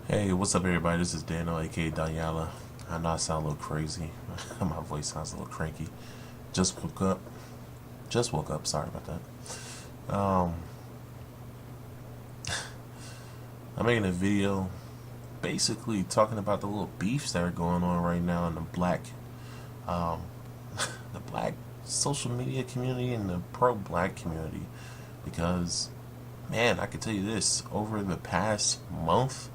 Hey, what's up, everybody? This is Daniel, aka Daniela. I know I sound a little crazy. My voice sounds a little cranky. Just woke up. Just woke up. Sorry about that. I'm making a video basically talking about the little beefs that are going on right now in um, the black social media community and the pro-black community. Because, man, I can tell you this: over the past month,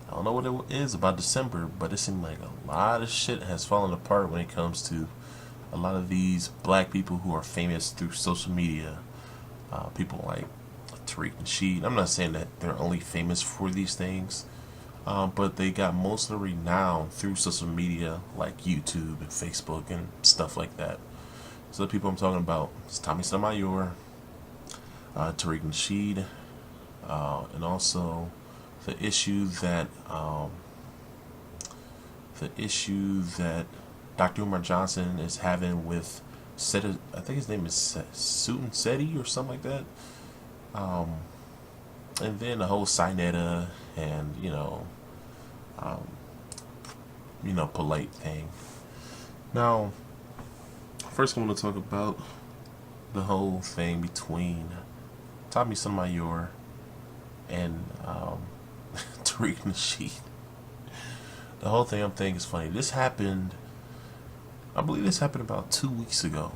I don't know what it is about December, but it seemed like a lot of shit has fallen apart when it comes to a lot of these black people who are famous through social media. People like Tariq Nasheed. I'm not saying that they're only famous for these things, but they got most of the renown through social media like YouTube and Facebook and stuff like that. So the people I'm talking about is Tommy Sotomayor, Tariq Nasheed, and also the issue that Dr. Umar Johnson is having with I think his name is Sutin Seti or something like that. Um, and then the whole Sinetta and um, polite thing. Now, first I want to talk about the whole thing between Tommy Sotomayor and Tariq Nasheed. The whole thing I'm thinking is funny. I believe this happened about 2 weeks ago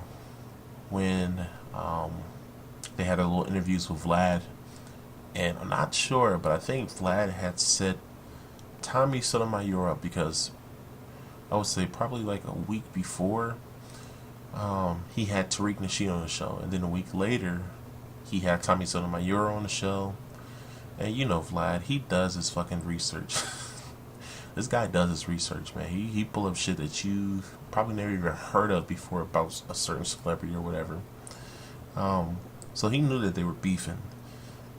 when they had a little interviews with Vlad. And I'm not sure, but I think Vlad had set Tommy Sotomayor up because I would say probably like a week before he had Tariq Nasheed on the show. And then a week later, he had Tommy Sotomayor on the show. And you know Vlad, he does his fucking research. This guy does his research, man. He pull up shit that you probably never even heard of before about a certain celebrity or whatever. So he knew that they were beefing,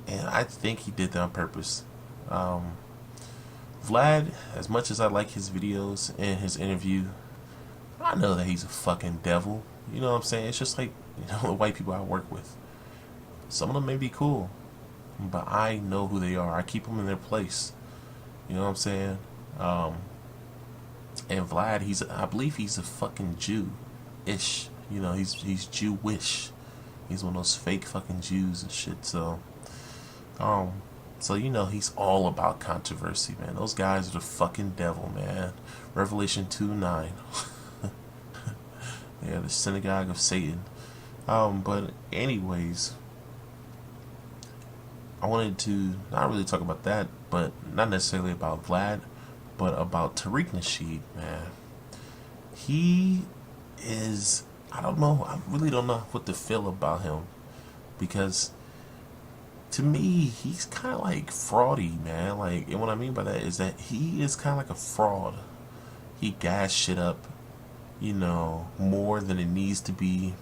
and I think he did that on purpose. Um, Vlad, as much as I like his videos and his interview, I know that he's a fucking devil. You know what I'm saying? It's just like the white people I work with. Some of them may be cool, but I know who they are. I keep them in their place. You know what I'm saying? Um, and Vlad, I believe he's a fucking Jew-ish. He's Jewish. He's one of those fake fucking Jews and shit. Um, he's all about controversy, man. Those guys are the fucking devil, man. Revelation 2:9. They are the synagogue of Satan. But anyways, I wanted to not really talk about that, but not necessarily about Vlad, but about Tariq Nasheed, man. He is, I don't know, I really don't know what to feel about him because to me, he's kind of like fraudy, man. Like, and what I mean by that is that he is kind of like a fraud. He gas shit up, more than it needs to be.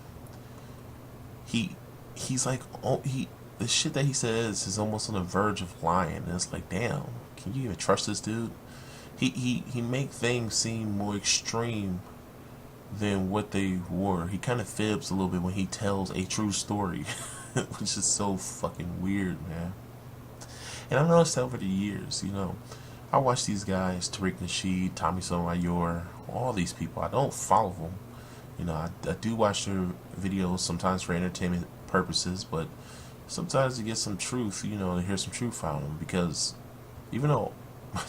He, he's like, oh, the shit that he says is almost on the verge of lying, and it's like, damn, can you even trust this dude? He make things seem more extreme than what they were. He kind of fibs a little bit when he tells a true story, which is so fucking weird, man. And I've noticed that over the years, I watch these guys, Tariq Nasheed, Tommy Sotomayor, all these people. I don't follow them. I do watch their videos sometimes for entertainment purposes, but sometimes to get some truth, to hear some truth out of them. Because even though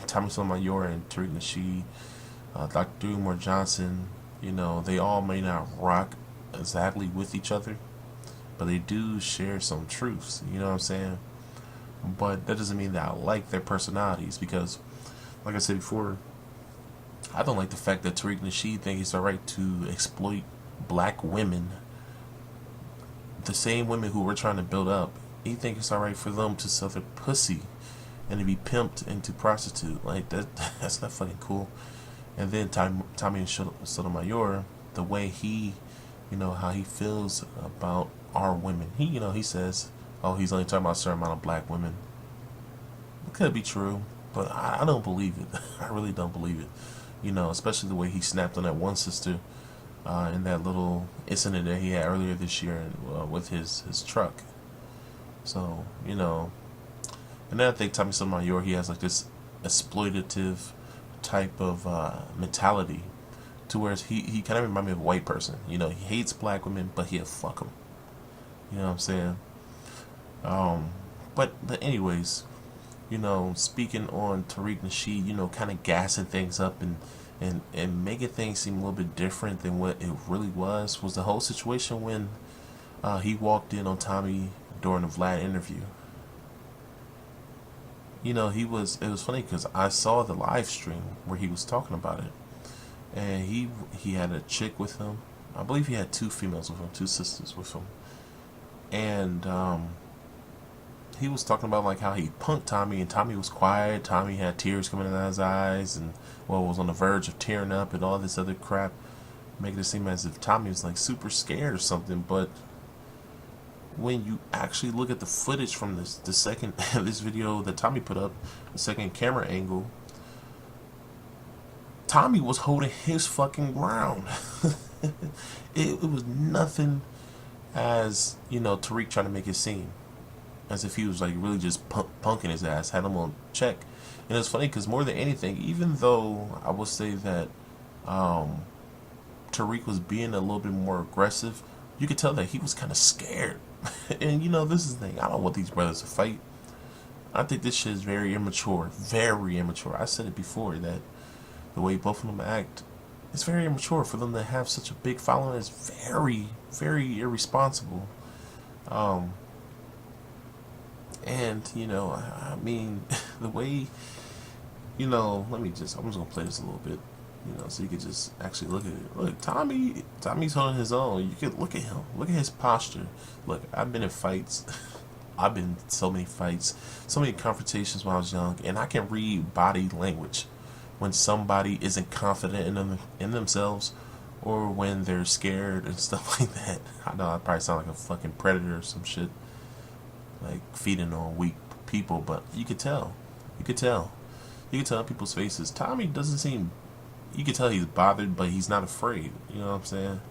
Tommy Sotomayor and Tariq Nasheed, Dr. Umar Johnson, they all may not rock exactly with each other, but they do share some truths. You know what I'm saying? But that doesn't mean that I like their personalities because, like I said before, I don't like the fact that Tariq Nasheed thinks it's alright to exploit black women, the same women who we're trying to build up. He thinks it's alright for them to sell their pussy and to be pimped into prostitute. Like that, that's not fucking cool. And then Tommy Sotomayor, the way he, how he feels about our women. He says, oh, he's only talking about a certain amount of black women. It could be true, but I don't believe it. I really don't believe it. Especially the way he snapped on that one sister in that little incident that he had earlier this year with his truck. So, and then I think Tommy Sotomayor, he has like this exploitative type of mentality, to where he kind of reminds me of a white person. You know, he hates black women, but he'll fuck them. You know what I'm saying? Um, but anyways, you know, speaking on Tariq Nasheed, you know, kind of gassing things up and making things seem a little bit different than what it really was the whole situation when he walked in on Tommy during the Vlad interview. You know, it was funny because I saw the live stream where he was talking about it, and he had a chick with him. I believe he had two females with him, two sisters with him, and he was talking about like how he punked Tommy, and Tommy was quiet. Tommy had tears coming out of his eyes, and well, was on the verge of tearing up, and all this other crap, making it seem as if Tommy was like super scared or something. But when you actually look at the footage from the second this video that Tommy put up, the second camera angle, Tommy was holding his fucking ground. It was nothing as, you know, Tariq trying to make it seem as if he was like really just punking his ass, had him on check. And it's funny because more than anything, even though I would say that Tariq was being a little bit more aggressive, you could tell that he was kind of scared. And you know, this is the thing, I don't want these brothers to fight. I think this shit is very immature. Very immature. I said it before that the way both of them act, it's very immature for them to have such a big following. It's very, very irresponsible. And you know, I mean, the way, you know, I'm just gonna play this a little bit, you know, so you could just actually look at it. Look, Tommy's holding his own. You could look at him. Look at his posture. Look, I've been in fights. I've been in so many fights, so many confrontations when I was young, and I can read body language when somebody isn't confident in themselves, or when they're scared and stuff like that. I know I probably sound like a fucking predator or some shit, like feeding on weak people, but you could tell. You could tell. You could tell in people's faces. Tommy doesn't seem. You could tell he's bothered, but he's not afraid. You know what I'm saying?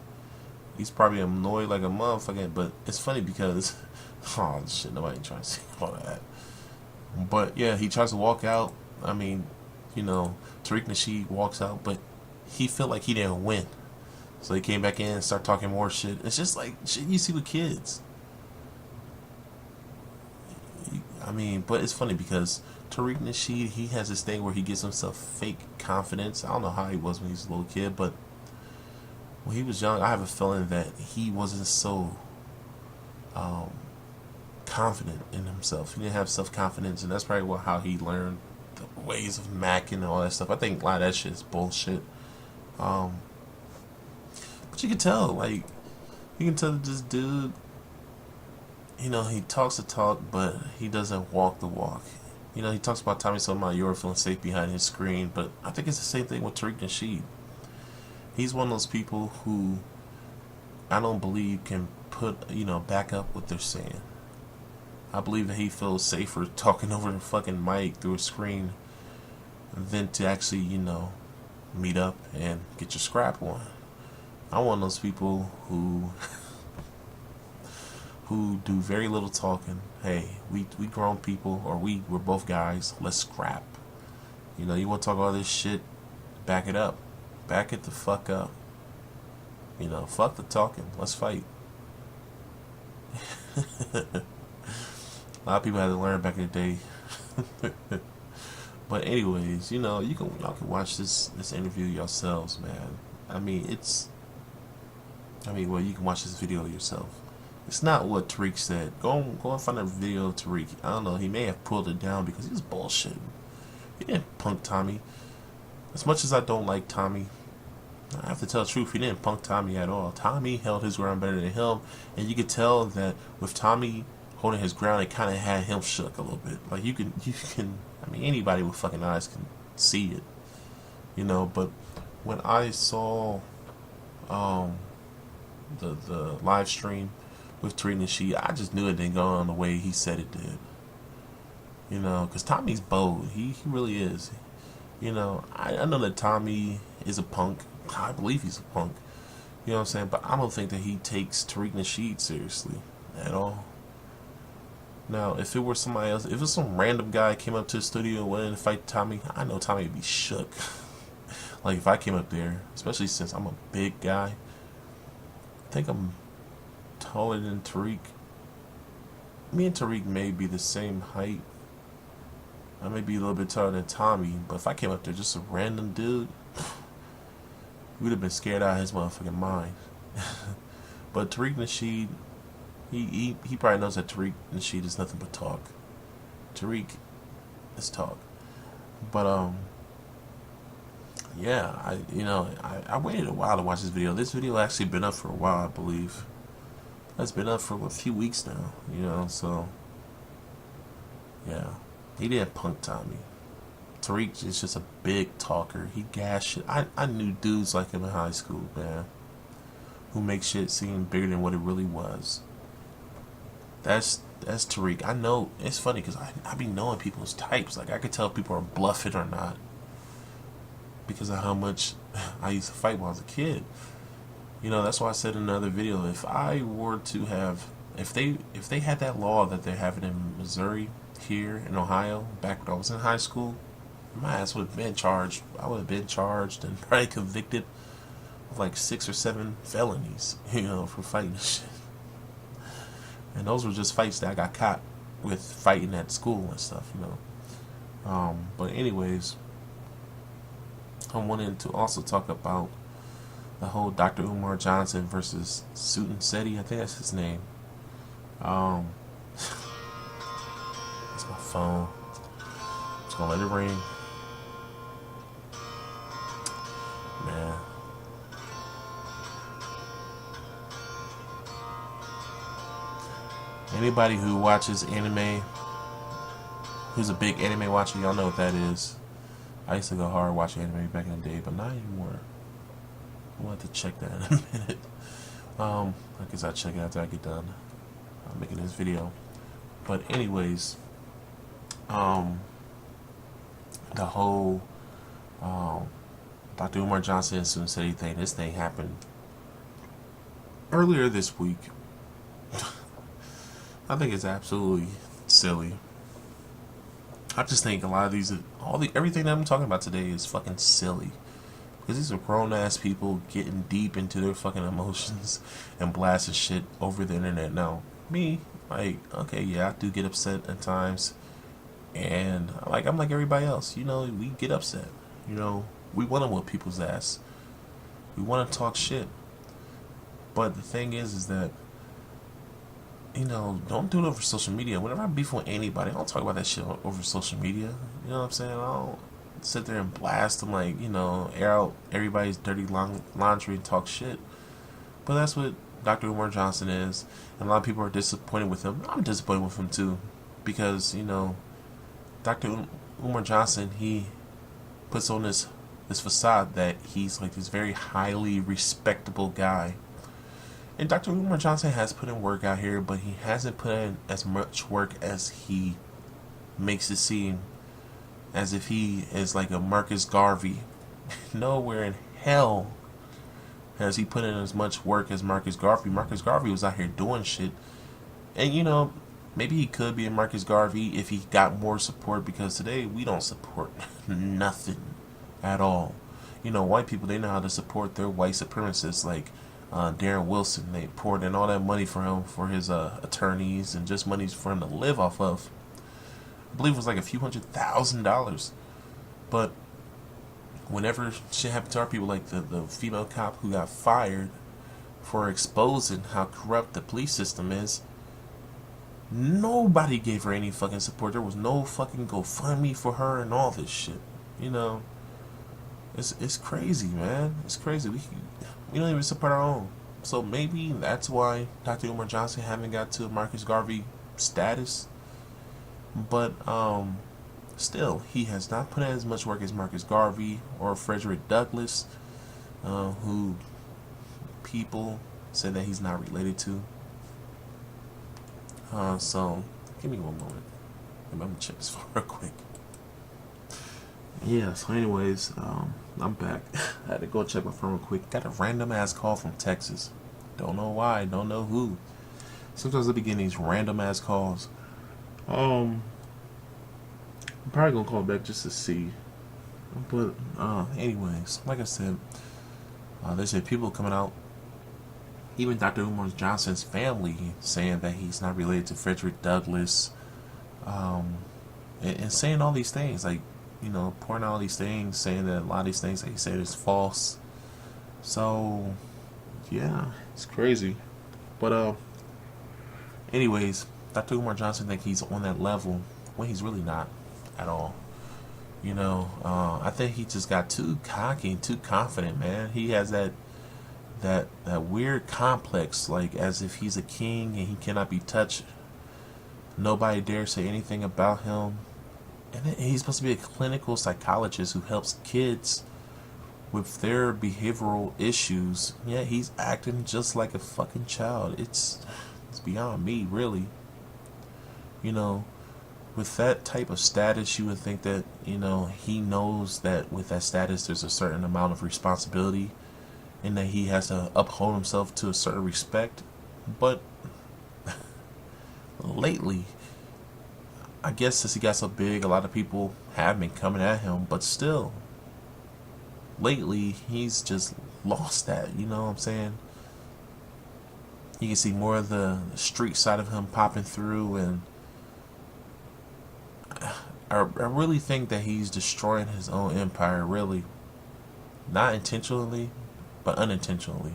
He's probably annoyed like a motherfucker, but it's funny because, oh shit, nobody ain't trying to see all that. But yeah, he tries to walk out. I mean, you know, Tariq Nasheed walks out, but he felt like he didn't win. So he came back in and started talking more shit. It's just like shit you see with kids. I mean, but it's funny because Tariq Nasheed, he has this thing where he gives himself fake confidence. I don't know how he was when he was a little kid, but when he was young, I have a feeling that he wasn't so confident in himself. He didn't have self-confidence, and that's probably how he learned the ways of macking and all that stuff. I think a lot of that shit is bullshit. But you can tell, like, you can tell that this dude, you know, he talks the talk, but he doesn't walk the walk. You know, he talks about Tommy Sotomayor feeling safe behind his screen, but I think it's the same thing with Tariq Nasheed. He's one of those people who I don't believe can back up what they're saying. I believe that he feels safer talking over the fucking mic through a screen than to actually, you know, meet up and get your scrap on. I'm one of those people who do very little talking. Hey, we grown people, or we're both guys. Let's scrap. You know, you want to talk all this shit? Back it up. Back it the fuck up. You know, fuck the talking. Let's fight. A lot of people had to learn back in the day. But anyways, you know, y'all can watch this interview yourselves, man. Well, you can watch this video yourself. It's not what Tariq said. Go and find a video of Tariq. I don't know. He may have pulled it down because he was bullshitting. He didn't punk Tommy. As much as I don't like Tommy, I have to tell the truth. He didn't punk Tommy at all. Tommy held his ground better than him, and you could tell that with Tommy holding his ground, it kind of had him shook a little bit. Like you can. I mean, anybody with fucking eyes can see it, you know. But when I saw the live stream with Tariq Nasheed, I just knew it didn't go on the way he said it did. You know, because Tommy's bold. He really is. You know, I know that Tommy is a punk. I believe he's a punk. You know what I'm saying? But I don't think that he takes Tariq Nasheed seriously at all. Now, if it were somebody else, if it was some random guy came up to the studio and wanted to fight Tommy, I know Tommy would be shook. Like if I came up there, especially since I'm a big guy, I think I'm taller than Tariq. Me and Tariq may be the same height. I may be a little bit taller than Tommy, but if I came up there just a random dude, he would have been scared out of his motherfucking mind. But Tariq Nasheed, he probably knows that Tariq Nasheed is nothing but talk. Tariq is talk. But yeah, I waited a while to watch this video. This video actually been up for a while, I believe. It's been up for a few weeks now, so yeah. He didn't punk Tommy. Tariq is just a big talker. He gas shit. I knew dudes like him in high school, man, who make shit seem bigger than what it really was. That's Tariq. I know it's funny because I be knowing people's types. Like I could tell if people are bluffing or not because of how much I used to fight when I was a kid. That's why I said in another video, if I were to have, if they had that law that they're having in Missouri, here in Ohio, back when I was in high school, my ass would have been charged. I would have been charged and probably convicted of like 6 or 7 felonies, for fighting shit. And those were just fights that I got caught with fighting at school and stuff, But anyways, I wanted to also talk about the whole Dr. Umar Johnson versus Sutin Seti. I think that's his name. It's my phone. Just gonna let it ring. Man. Anybody who watches anime, who's a big anime watcher, y'all know what that is. I used to go hard watching anime back in the day, but not anymore. I'll have to check that in a minute. I guess I'll check it after I get done making this video. But anyways, the whole Dr. Umar Johnson and Sutin Seti thing, this thing happened earlier this week. I think it's absolutely silly. I just think a lot of these, everything that I'm talking about today is fucking silly. Because these are grown ass people getting deep into their fucking emotions and blasting shit over the internet. Now, me, okay, yeah, I do get upset at times. And I'm like everybody else, we get upset. We want to whip people's ass. We want to talk shit. But the thing is that, don't do it over social media. Whenever I beef with anybody, I don't talk about that shit over social media. You know what I'm saying? I don't sit there and blast them, air out everybody's dirty laundry and talk shit. But that's what Dr. Umar Johnson is. And a lot of people are disappointed with him. I'm disappointed with him too. Because, Dr. Umar Johnson, he puts on this facade that he's like this very highly respectable guy. And Dr. Umar Johnson has put in work out here, but he hasn't put in as much work as he makes it seem, as if he is like a Marcus Garvey. Nowhere in hell has he put in as much work as Marcus Garvey. Marcus Garvey was out here doing shit. And maybe he could be a Marcus Garvey if he got more support, because today we don't support nothing at all. White people, they know how to support their white supremacists like Darren Wilson. They poured in all that money for him, for his attorneys, and just money for him to live off of. I believe it was like a few $100,000. But whenever shit happened to our people, like the female cop who got fired for exposing how corrupt the police system is, nobody gave her any fucking support. There was no fucking GoFundMe for her and all this shit. It's crazy, man. It's crazy. We don't even support our own. So maybe that's why Dr. Umar Johnson haven't got to Marcus Garvey status. But still, he has not put in as much work as Marcus Garvey or Frederick Douglass, who people say that he's not related to. So give me one moment. I'm gonna check this for real quick. Yeah, so anyways, I'm back. I had to go check my phone real quick. Got a random ass call from Texas. Don't know why, don't know who. Sometimes I be getting these random ass calls. I'm probably gonna call back just to see. But anyways, like I said, there's people coming out, even Dr. Umar Johnson's family, saying that he's not related to Frederick Douglass, um, and saying all these things, like, pouring out all these things, saying that a lot of these things that he said is false. So, yeah, it's crazy. But anyways, Dr. Umar Johnson think he's on that level when he's really not at all. I think he just got too cocky and too confident, man. He has that weird complex, like as if he's a king and he cannot be touched. Nobody dare say anything about him. And he's supposed to be a clinical psychologist who helps kids with their behavioral issues. Yeah, he's acting just like a fucking child. It's beyond me, really. You know, with that type of status, you would think that, he knows that with that status, there's a certain amount of responsibility and that he has to uphold himself to a certain respect. But lately, I guess since he got so big, a lot of people have been coming at him, but still, lately, he's just lost that, you know what I'm saying? You can see more of the street side of him popping through, and I really think that he's destroying his own empire, really. Not intentionally, but unintentionally.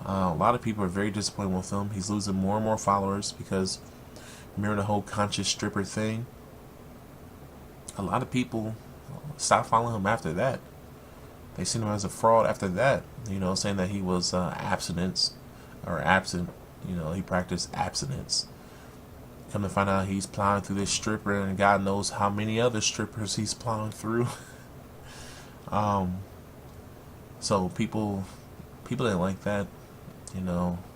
A lot of people are very disappointed with him. He's losing more and more followers because, remember the whole conscious stripper thing? A lot of people stopped following him after that. They seen him as a fraud after that, saying that he was absent. He practiced abstinence. Come to find out he's plowing through this stripper, and God knows how many other strippers he's plowing through. So people didn't like that,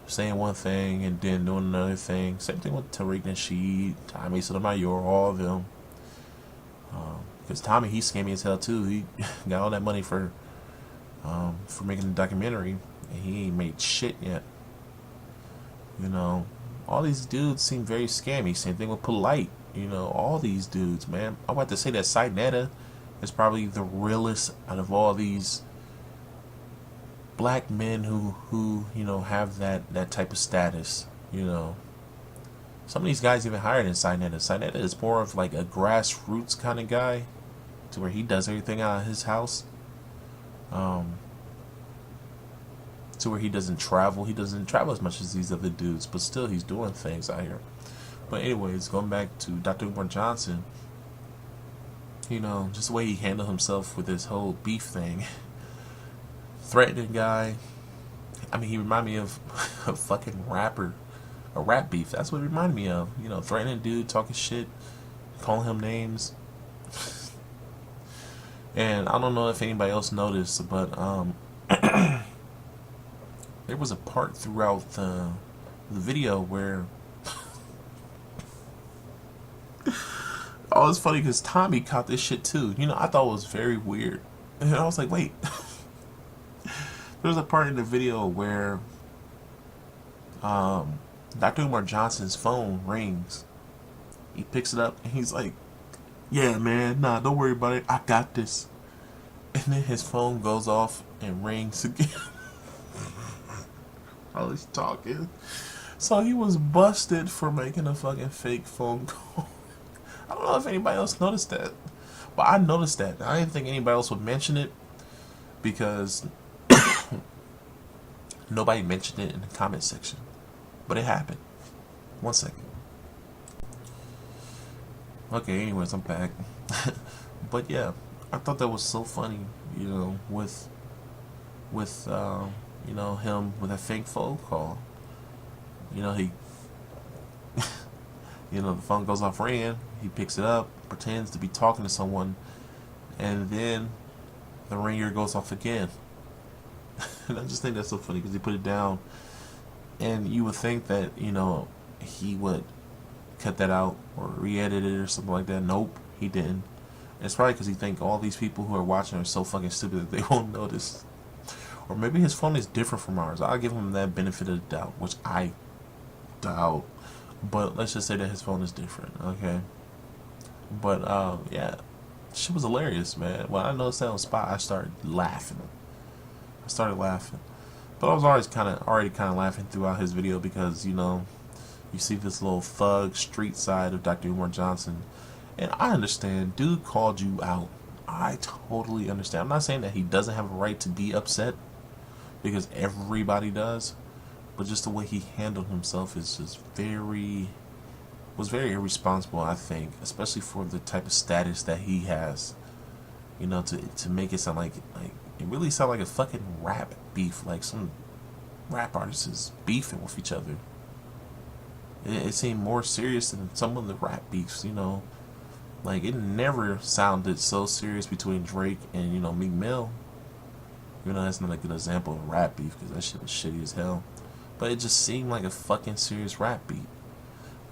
saying one thing and then doing another thing. Same thing with Tariq Nasheed, Tommy Sotomayor, all of them. Because Tommy, he's scammy as hell too. He got all that money for making the documentary, and he ain't made shit yet. All these dudes seem very scammy. Same thing with Polite. All these dudes, man. I'm about to say that Sinetta is probably the realest out of all these black men who have that type of status. Some of these guys even higher than Sinetta. Sinetta is more of like a grassroots kind of guy, to where he does everything out of his house. To where he doesn't travel. He doesn't travel as much as these other dudes, but still he's doing things out here. But anyways, going back to Dr. Umar Johnson, just the way he handled himself with this whole beef thing. Threatening guy. I mean, he reminded me of a fucking rapper. A rap beef. That's what it reminded me of. Threatening dude, talking shit, calling him names. And I don't know if anybody else noticed, but there was a part throughout the video where oh, it's funny because Tommy caught this shit too. I thought it was very weird, and I was like, wait. There was a part in the video where Dr. Umar Johnson's phone rings. He picks it up and he's like, yeah, man, nah, don't worry about it, I got this. And then his phone goes off and rings again. While he's talking. So he was busted for making a fucking fake phone call. I don't know if anybody else noticed that, but I noticed that. I didn't think anybody else would mention it because nobody mentioned it in the comment section. But it happened. 1 second. Okay, anyways, I'm back. But yeah, I thought that was so funny, with him with a fake phone call. He the phone goes off ringing, he picks it up, pretends to be talking to someone, and then the ringer goes off again. And I just think that's so funny because he put it down, and you would think that he would cut that out or re-edit it or something like that. Nope, he didn't. And it's probably because he think all these people who are watching are so fucking stupid that they won't notice. Or maybe his phone is different from ours. I'll give him that benefit of the doubt, which I doubt. But let's just say that his phone is different, okay? But yeah, shit was hilarious, man. When I noticed that on spot, I started laughing. I started laughing, but I was already kind of laughing throughout his video because you see this little thug street side of Dr. Umar Johnson, and I understand, dude called you out. I totally understand. I'm not saying that he doesn't have a right to be upset because everybody does, but just the way he handled himself is just was very irresponsible, I think, especially for the type of status that he has. To make it sound like it really sound like a fucking rap beef, like some rap artists is beefing with each other. It seemed more serious than some of the rap beefs. Like it never sounded so serious between Drake and Meek Mill. That's not a good example of rap beef because that shit was shitty as hell. But it just seemed like a fucking serious rap beat.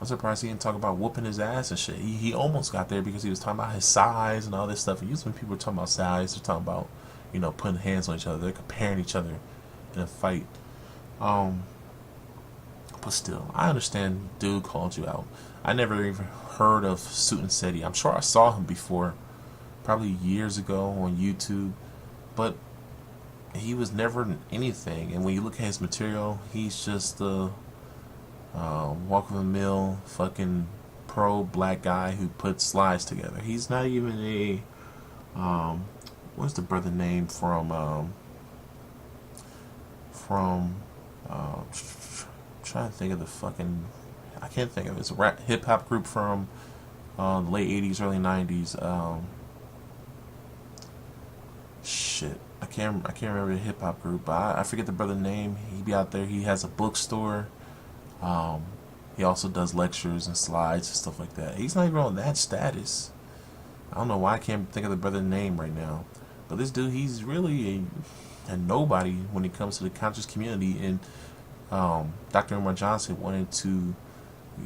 I'm surprised he didn't talk about whooping his ass and shit. He almost got there because he was talking about his size and all this stuff. And usually when people are talking about size, they're talking about, putting hands on each other. They're comparing each other in a fight. But still, I understand dude called you out. I never even heard of Suit and Seti. I'm sure I saw him before, probably years ago on YouTube. But he was never in anything. And when you look at his material, he's just the walk of the mill fucking pro black guy who puts slides together. He's not even a what's the brother name from trying to think of the fucking I can't think of it. It's a rap hip hop group from the late 80s, early 90s. Shit. I can't remember the hip hop group, but I forget the brother name. He be out there. He has a bookstore. He also does lectures and slides and stuff like that. He's not even on that status. I don't know why I can't think of the brother's name right now. But this dude, he's really a nobody when it comes to the conscious community. And Dr. Umar Johnson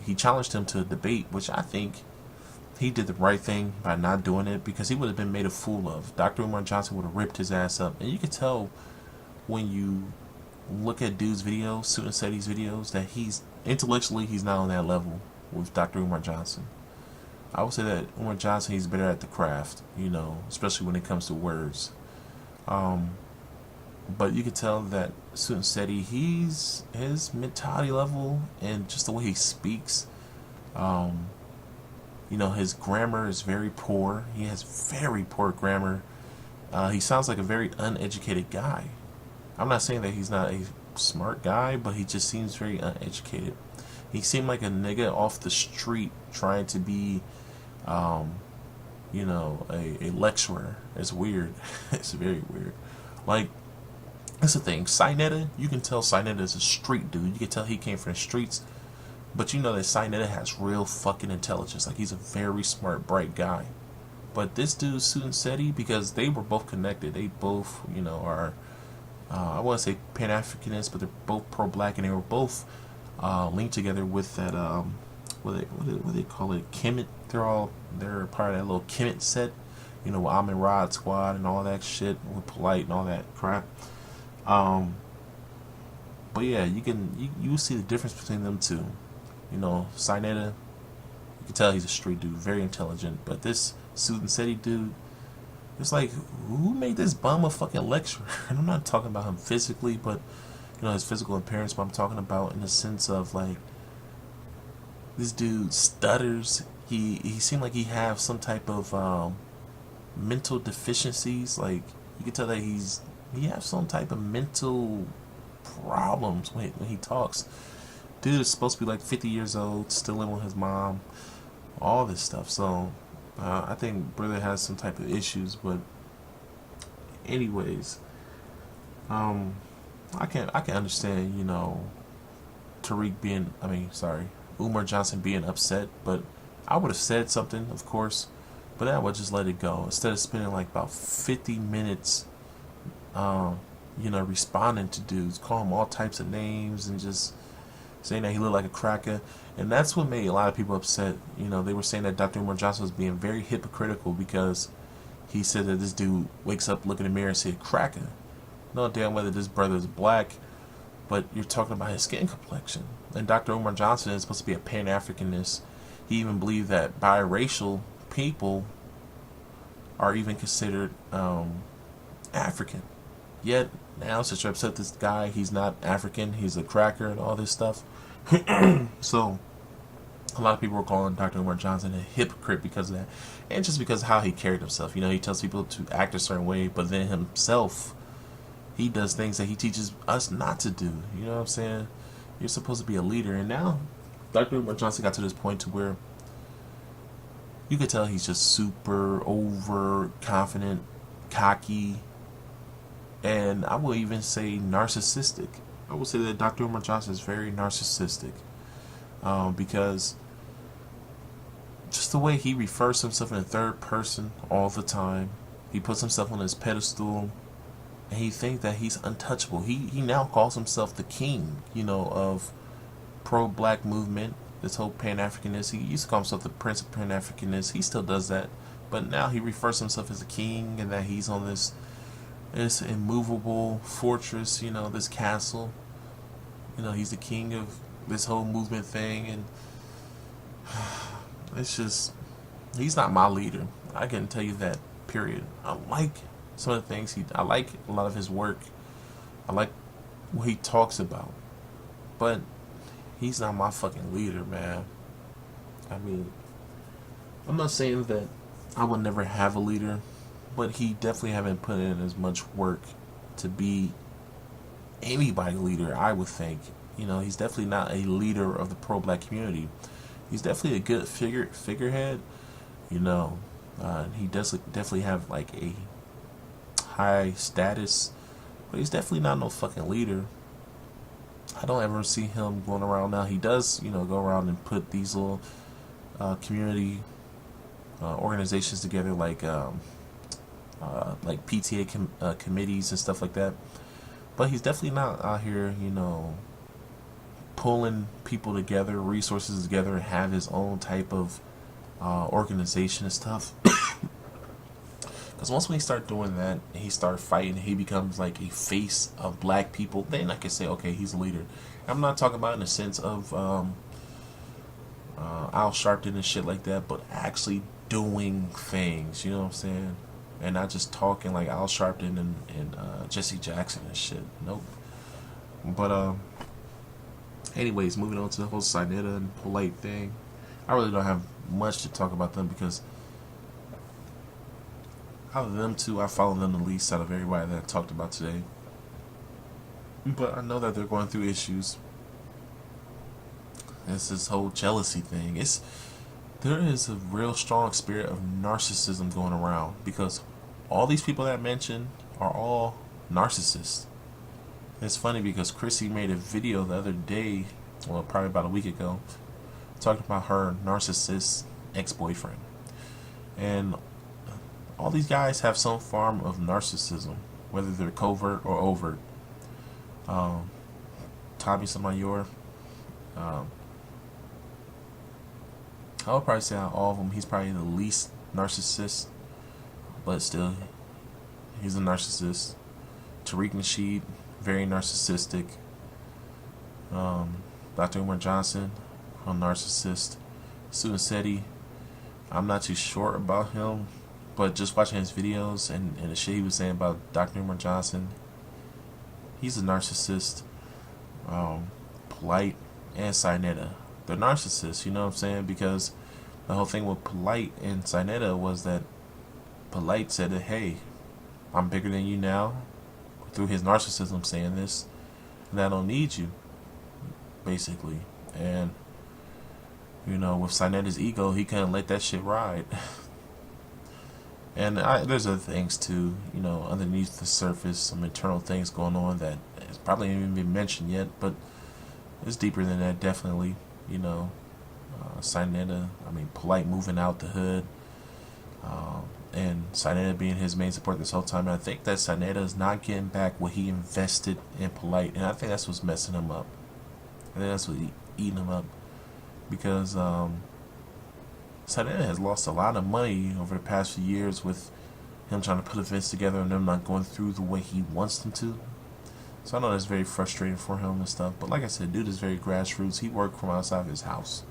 he challenged him to a debate, which I think he did the right thing by not doing it because he would have been made a fool of. Dr. Umar Johnson would have ripped his ass up. And you could tell when you look at dude's videos, Suit and Seti's videos, that he's not on that level with Dr. Umar Johnson. I would say that Umar Johnson, he's better at the craft, especially when it comes to words. But you could tell that Suit and Seti, his mentality level and just the way he speaks, his grammar is very poor. He has very poor grammar. He sounds like a very uneducated guy. I'm not saying that he's not a smart guy, but he just seems very uneducated. He seemed like a nigga off the street trying to be, a lecturer. It's weird. It's very weird. Like, that's the thing. Sinetta, you can tell Sinetta is a street dude. You can tell he came from the streets. But you know that Sinetta has real fucking intelligence. Like, he's a very smart, bright guy. But this dude, Suit and Seti, because they were both connected. They both, are... I want to say Pan-Africanists, but they're both pro-black, and they were both linked together with that what they call it, Kemet. They're part of that little Kemet set, with Amin Rod Squad and all that shit, with Polite and all that crap. But yeah, you see the difference between them two. Sinetta, you can tell he's a street dude, very intelligent, but this Suit and Seti dude. It's like, who made this bum a fucking lecturer? And I'm not talking about him physically, but his physical appearance. But I'm talking about in the sense of like, this dude stutters. He seemed like he have some type of mental deficiencies. Like you can tell that he has some type of mental problems when he talks. Dude is supposed to be like 50 years old, still living with his mom, all this stuff. So. I think brother has some type of issues, but anyways, I can understand, Umar Johnson being upset, but I would have said something, of course, but I would just let it go instead of spending like about 50 minutes, responding to dudes, calling him all types of names and just saying that he looked like a cracker. And that's what made a lot of people upset. They were saying that Dr. Umar Johnson was being very hypocritical because he said that this dude wakes up, look in the mirror and say cracker. No damn whether this brother is black, but you're talking about his skin complexion. And Dr. Umar Johnson is supposed to be a Pan-Africanist. He even believed that biracial people are even considered African. Yet now, since you're upset this guy, he's not African, he's a cracker and all this stuff. So a lot of people were calling Dr. Umar Johnson a hypocrite because of that, and just because of how he carried himself. You know, he tells people to act a certain way, but then himself, he does things that he teaches us not to do. You know what I'm saying? You're supposed to be a leader, and now Dr. Umar Johnson got to this point to where you could tell he's just super over confident, cocky, and I will even say narcissistic. I will say that Dr. Umar Johnson is very narcissistic, because just the way he refers to himself in the third person all the time, he puts himself on his pedestal, and he thinks that he's untouchable. He now calls himself the king, you know, of pro-black movement. This whole Pan-Africanist. He used to call himself the Prince of Pan-Africanist. He still does that, but now he refers to himself as a king, and that he's on this immovable fortress, you know, this castle. You know, he's the king of this whole movement thing, and it's just, he's not my leader. I can tell you that, period. I like some of the things I like a lot of his work. I like what he talks about, but he's not my fucking leader, man. I mean, I'm not saying that I would never have a leader, but he definitely haven't put in as much work to be anybody leader, I would think. You know, he's definitely not a leader of the pro-black community. He's definitely a good figurehead. You know, he does definitely have like a high status, but he's definitely not no fucking leader. I don't ever see him going around now. He does, you know, go around and put these little community organizations together, like PTA committees and stuff like that. But he's definitely not out here, you know, pulling people together, resources together, and have his own type of organization and stuff. Because once we start doing that, and he start fighting, he becomes like a face of black people. Then I can say, okay, he's a leader. I'm not talking about in the sense of Al Sharpton and shit like that, but actually doing things. You know what I'm saying? And not just talking like Al Sharpton and Jesse Jackson and shit. Nope. But anyways, moving on to the whole Sinetta and Polite thing. I really don't have much to talk about them because out of them two, I follow them the least out of everybody that I talked about today. But I know that they're going through issues. It's this whole jealousy thing. There is a real strong spirit of narcissism going around because all these people that I mentioned are all narcissists. It's funny because Chrissy made a video the other day, well, probably about a week ago, talking about her narcissist ex-boyfriend. And all these guys have some form of narcissism, whether they're covert or overt. Tommy Sotomayor, I would probably say out of all of them, he's probably the least narcissist, but still, he's a narcissist. Tariq Nasheed, very narcissistic. Dr. Umar Johnson, a narcissist. Susan Setti, I'm not too sure about him, but just watching his videos and the shit he was saying about Dr. Umar Johnson, he's a narcissist. Polite and Sinetta, they're narcissists, you know what I'm saying? Because the whole thing with Polite and Sinetta was that Polite said that, hey, I'm bigger than you now, through his narcissism saying this, and I don't need you, basically. And, you know, with Sinetta's ego, he couldn't let that shit ride. And there's other things too, you know, underneath the surface, some internal things going on that has probably not even been mentioned yet, but it's deeper than that, definitely. You know, Sinetta, Polite moving out the hood, and Sinetta being his main support this whole time. And I think that Sinetta is not getting back what he invested in Polite, and I think that's what's messing him up. I think that's what's eating him up, because Sinetta has lost a lot of money over the past few years with him trying to put events together and them not going through the way he wants them to. So I know that's very frustrating for him and stuff. But like I said, dude is very grassroots. He worked from outside of his house.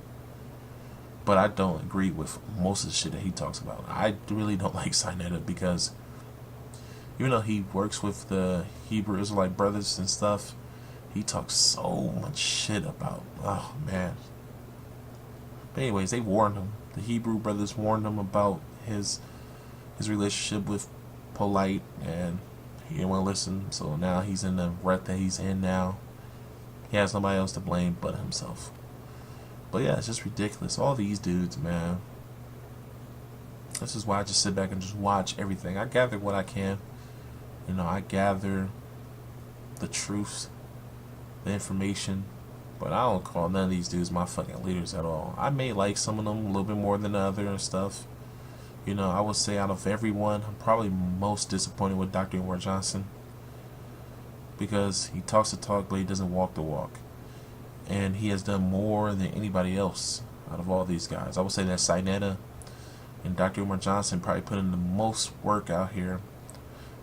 But I don't agree with most of the shit that he talks about. I really don't like Sinetta because even though he works with the Hebrew Israelite brothers and stuff, he talks so much shit about, oh man. But anyways, they warned him. The Hebrew brothers warned him about his relationship with Polite, and he didn't want to listen. So now he's in the rut that he's in now. He has nobody else to blame but himself. But yeah, it's just ridiculous. All these dudes, man. This is why I just sit back and just watch everything. I gather what I can. You know, I gather the truth, the information, but I don't call none of these dudes my fucking leaders at all. I may like some of them a little bit more than the other and stuff. You know, I would say out of everyone, I'm probably most disappointed with Dr. Umar Johnson because he talks the talk, but he doesn't walk the walk. And he has done more than anybody else out of all these guys. I would say that Sinetta and Dr. Umar Johnson probably put in the most work out here.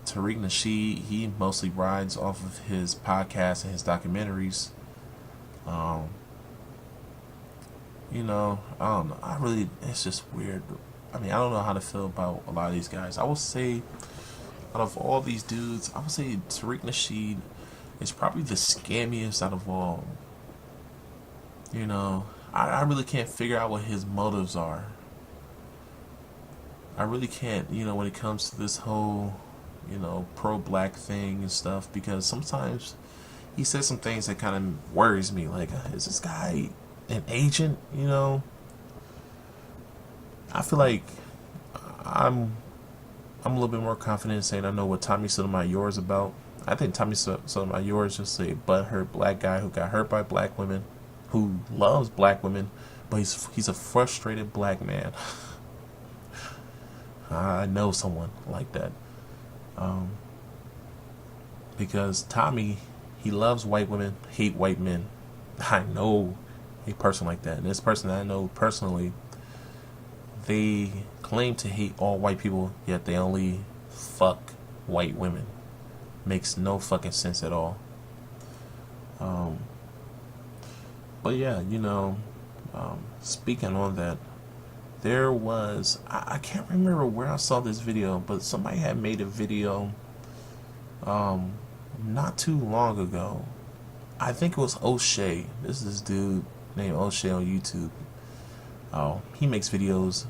Tariq Nasheed, he mostly rides off of his podcasts and his documentaries. You know, I don't know. It's just weird. I mean, I don't know how to feel about a lot of these guys. I would say, out of all these dudes, I would say Tariq Nasheed is probably the scammiest out of all. You know, I really can't figure out what his motives are. I really can't, you know, when it comes to this whole, you know, pro-black thing and stuff, because sometimes he says some things that kind of worries me. Like, is this guy an agent? You know, I feel like I'm a little bit more confident in saying I know what Tommy Sotomayor is about. I think Tommy Sotomayor is just a butthurt black guy who got hurt by black women, who loves black women, but he's a frustrated black man. I know someone like that. Because Tommy, he loves white women, hate white men. I know a person like that. And this person that I know personally, they claim to hate all white people, yet they only fuck white women. Makes no fucking sense at all. But yeah, you know, speaking on that, there was, I can't remember where I saw this video, but somebody had made a video not too long ago. I think it was O'Shea. This is this dude named O'Shea on YouTube. He makes videos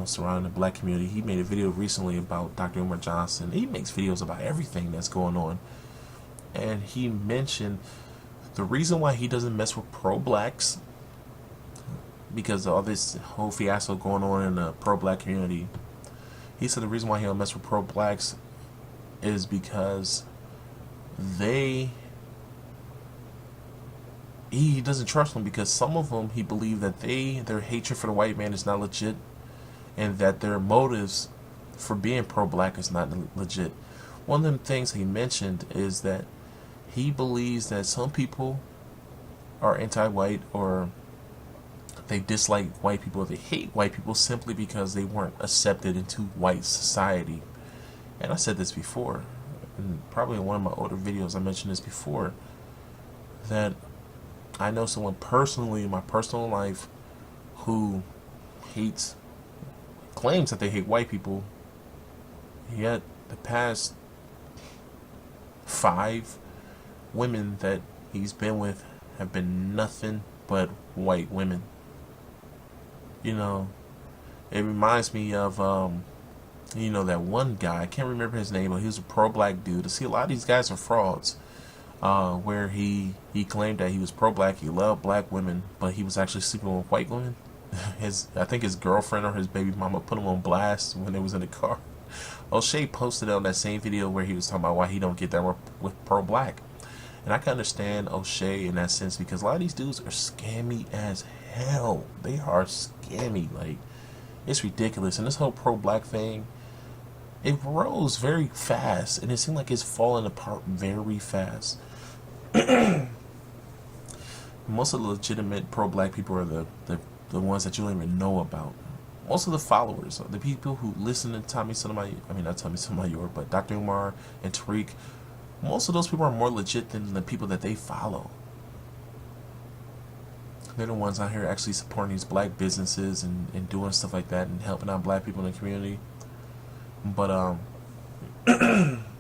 surrounding the black community. He made a video recently about Dr. Umar Johnson. He makes videos about everything that's going on. And he mentioned the reason why he doesn't mess with pro-blacks, because of all this whole fiasco going on in the pro-black community. He said the reason why he don't mess with pro-blacks is because he doesn't trust them, because some of them he believed that their hatred for the white man is not legit, and that their motives for being pro-black is not legit. One of the things he mentioned is that he believes that some people are anti-white, or they dislike white people, or they hate white people simply because they weren't accepted into white society. And I said this before, and probably in one of my older videos I mentioned this before, that I know someone personally in my personal life who claims that they hate white people, yet the past 5 women that he's been with have been nothing but white women. You know, it reminds me of you know, that one guy, I can't remember his name, but he was a pro-black dude. See, a lot of these guys are frauds. Where he claimed that he was pro-black, he loved black women, but he was actually sleeping with white women. I think his girlfriend or his baby mama put him on blast when they was in the car. O'Shea posted on that same video where he was talking about why he don't get down with pro-black. And I can understand O'Shea in that sense, because a lot of these dudes are scammy as hell. They are scammy. Like, it's ridiculous. And this whole pro-black thing, it rose very fast, and it seemed like it's falling apart very fast. Most of the legitimate pro-black people are the ones that you don't even know about. Most of the followers, the people who listen to Tommy Sotomayor, I mean not Tommy Sotomayor, but Dr. Umar and Tariq, most of those people are more legit than the people that they follow. They're the ones out here actually supporting these black businesses and doing stuff like that and helping out black people in the community. But majority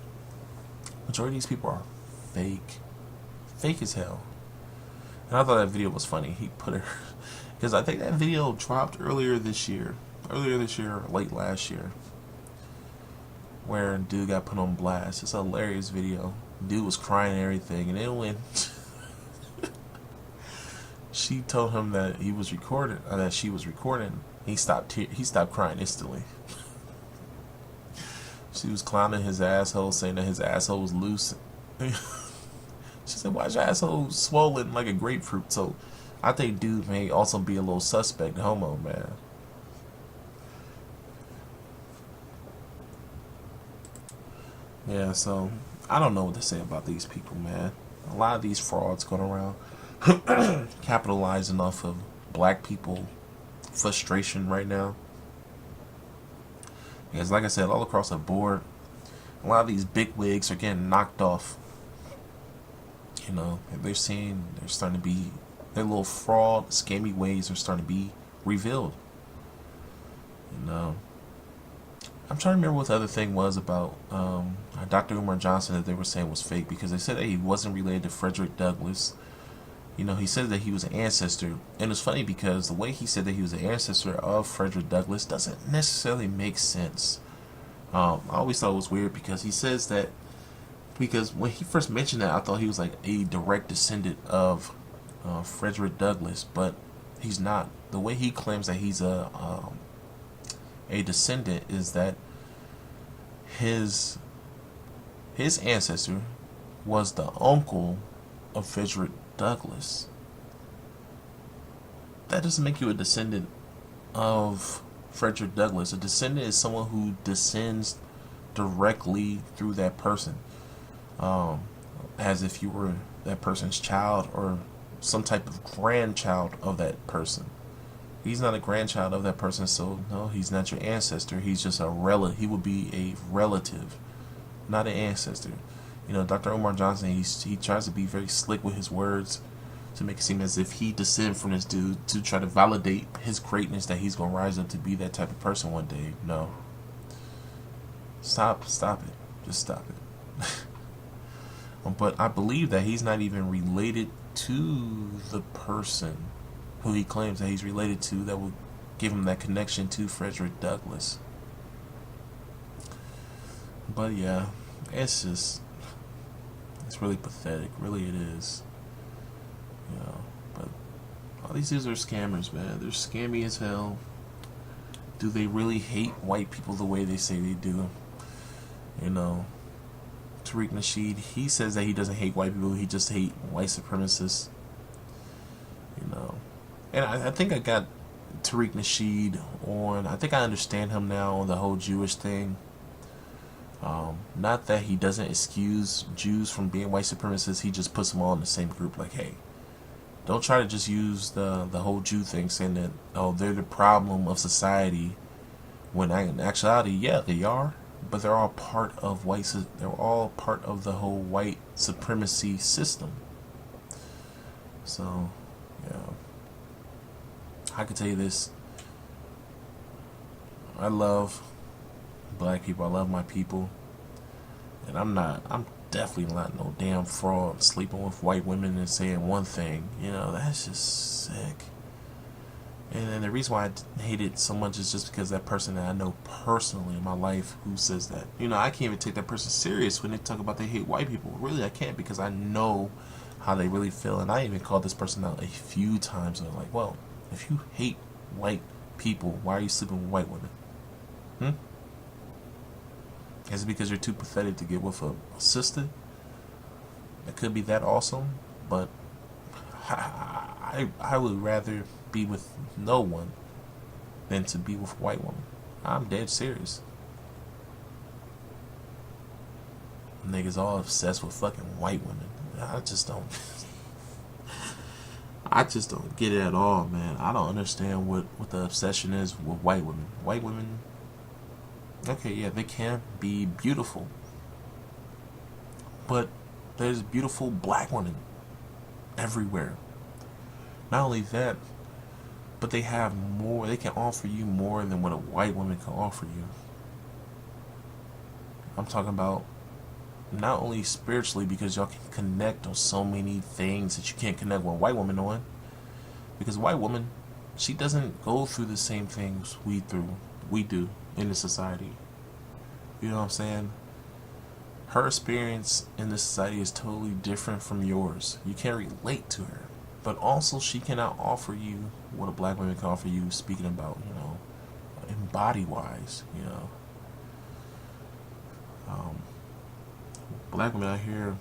of these people are fake as hell. And I thought that video was funny. He put her because I think that video dropped earlier this year, or late last year, where dude got put on blast. It's a hilarious video. Dude was crying and everything, and then when she told him that he was recording, that she was recording, he stopped crying instantly. She was clowning his asshole, saying that his asshole was loose. She said, "Why's your asshole swollen like a grapefruit?" So I think dude may also be a little suspect homo, man. Yeah, so I don't know what to say about these people, man. A lot of these frauds going around capitalizing off of black people frustration right now. Because like I said, all across the board, a lot of these big wigs are getting knocked off. You know, they're starting to be, their little fraud, scammy ways are starting to be revealed. You know, I'm trying to remember what the other thing was about Dr. Umar Johnson that they were saying was fake, because they said that he wasn't related to Frederick Douglass. You know, he said that he was an ancestor, and it's funny because the way he said that he was an ancestor of Frederick Douglass doesn't necessarily make sense. I always thought it was weird because he says that, because when he first mentioned that, I thought he was like a direct descendant of Frederick Douglass, but he's not. The way he claims that he's a descendant is that his ancestor was the uncle of Frederick Douglass. That doesn't make you a descendant of Frederick Douglass. A descendant is someone who descends directly through that person, as if you were that person's child or some type of grandchild of that person. He's not a grandchild of that person, so no, he's not your ancestor. He's just a relative. He would be a relative, not an ancestor. You know, Dr. Umar Johnson, he tries to be very slick with his words to make it seem as if he descended from this dude to try to validate his greatness, that he's going to rise up to be that type of person one day. No. Stop it. Just stop it. But I believe that he's not even related to the person who he claims that he's related to that will give him that connection to Frederick Douglass. But yeah, it's really pathetic. Really it is. You know, but all these dudes are scammers, man. They're scammy as hell. Do they really hate white people the way they say they do? You know, Tariq Nasheed, he says that he doesn't hate white people, he just hates white supremacists. You know, and I think I got Tariq Nasheed on, I think I understand him now on the whole Jewish thing. Not that he doesn't excuse Jews from being white supremacists, he just puts them all in the same group. Like, hey, don't try to just use the whole Jew thing, saying that, oh, they're the problem of society, when in actuality, yeah, they are, but they're all part of they're all part of the whole white supremacy system. So, yeah, I can tell you this: I love black people. I love my people, and I'm definitely not no damn fraud sleeping with white women and saying one thing. You know, that's just sick. And the reason why I hate it so much is just because that person that I know personally in my life who says that, you know, I can't even take that person serious when they talk about they hate white people. Really, I can't, because I know how they really feel. And I even called this person out a few times, and I'm like, well, if you hate white people, why are you sleeping with white women? Is it because you're too pathetic to get with a sister? It could be that awesome, but I would rather be with no one than to be with a white woman. I'm dead serious. Niggas all obsessed with fucking white women. I just don't get it at all, man. I don't understand what the obsession is with white women. White women, okay, yeah, they can be beautiful, But there's beautiful black women everywhere. Not only that, but they have more. They can offer you more than what a white woman can offer you. I'm talking about not only spiritually, because y'all can connect on so many things that you can't connect with a white woman on. Because a white woman, she doesn't go through the same things we do in the society. You know what I'm saying? Her experience in this society is totally different from yours. You can't relate to her. But also, she cannot offer you what a black woman can offer you, speaking about, in body wise, Black women out here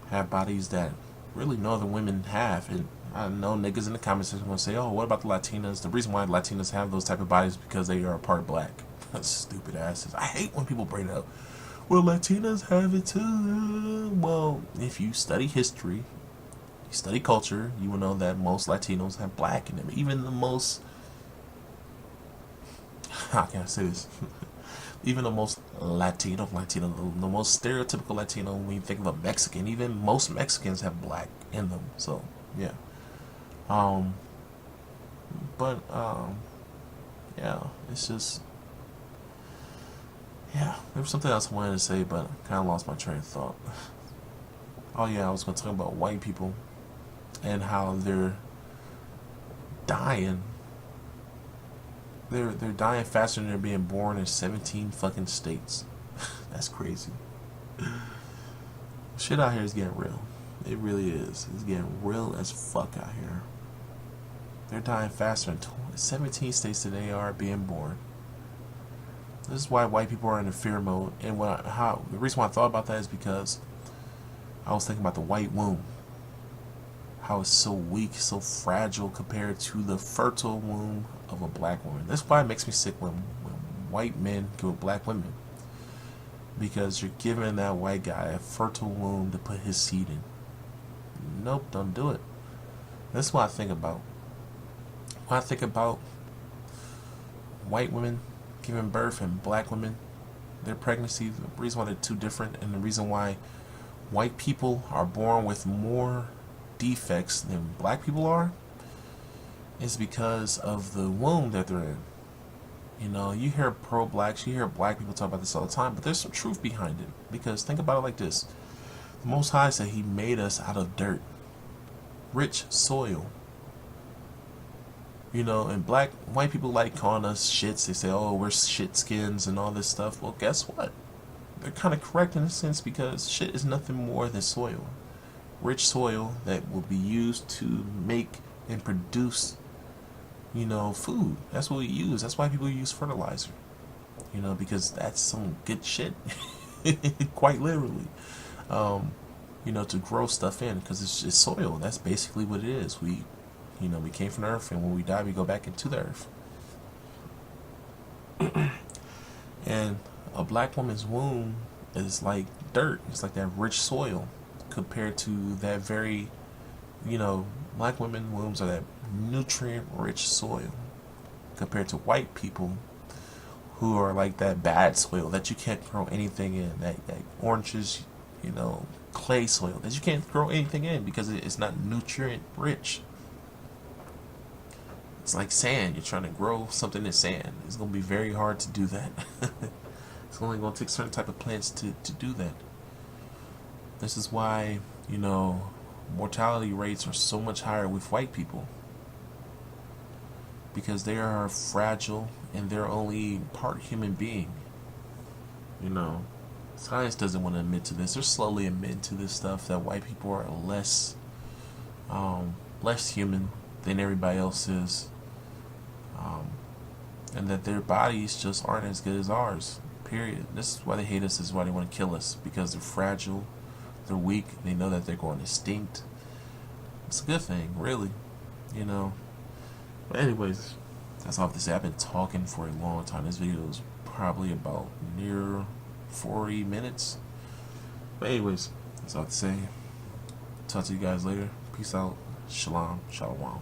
have bodies that really no other women have. And I know niggas in the comments are going to say, oh, what about the Latinas? The reason why Latinas have those type of bodies is because they are part black. Stupid asses. I hate when people bring it up. Well, Latinas have it too. Well, if you study history, you study culture, you will know that most Latinos have black in them. Even the most, how can I say this? Even the most Latino, the most stereotypical Latino, when you think of a Mexican, even most Mexicans have black in them. So, yeah. But, yeah, it's just, yeah, there was something else I wanted to say, but I kind of lost my train of thought. Oh, yeah, I was going to talk about white people and how they're dying. They're dying faster than they're being born in 17 fucking states. That's crazy. Shit out here is getting real. It really is. It's getting real as fuck out here. They're dying faster in 17 states than they are being born. This is why white people are in a fear mode. And the reason why I thought about that is because I was thinking about the white womb. How it's so weak, so fragile compared to the fertile womb of a black woman. That's why it makes me sick when white men kill black women. Because you're giving that white guy a fertile womb to put his seed in. Nope, don't do it. That's what I think about. When I think about white women giving birth and black women, their pregnancy, the reason why they're two different, and the reason why white people are born with more defects than black people are, is because of the womb that they're in. You hear pro-blacks, you hear black people talk about this all the time, but there's some truth behind it. Because think about it like this. The Most High said He made us out of dirt, rich soil. And white people like calling us shits. They say, oh, we're shit skins and all this stuff. Well, guess what? They're kind of correct in a sense, because shit is nothing more than soil. Rich soil that will be used to make and produce, food. That's what we use. That's why people use fertilizer. Because that's some good shit. Quite literally. To grow stuff in, because it's just soil. That's basically what it is. We came from the earth, and when we die, we go back into the earth. And a black woman's womb is like dirt. It's like that rich soil compared to that very, black women wombs are that nutrient-rich soil compared to white people who are like that bad soil that you can't grow anything in. That oranges, clay soil that you can't grow anything in because it's not nutrient-rich. It's like sand. You're trying to grow something in sand. It's going to be very hard to do that. It's only going to take certain type of plants to do that. This is why, mortality rates are so much higher with white people. Because they are fragile and they're only part human being. Science doesn't want to admit to this. They're slowly admitting to this stuff, that white people are less human than everybody else is. And that their bodies just aren't as good as ours. Period. This is why they hate us. This is why they want to kill us. Because they're fragile. They're weak. They know that they're going extinct. It's a good thing, really. But anyways, that's all I have to say. I've been talking for a long time. This video is probably about near 40 minutes. But anyways, that's all I have to say. Talk to you guys later. Peace out. Shalom. Shalom.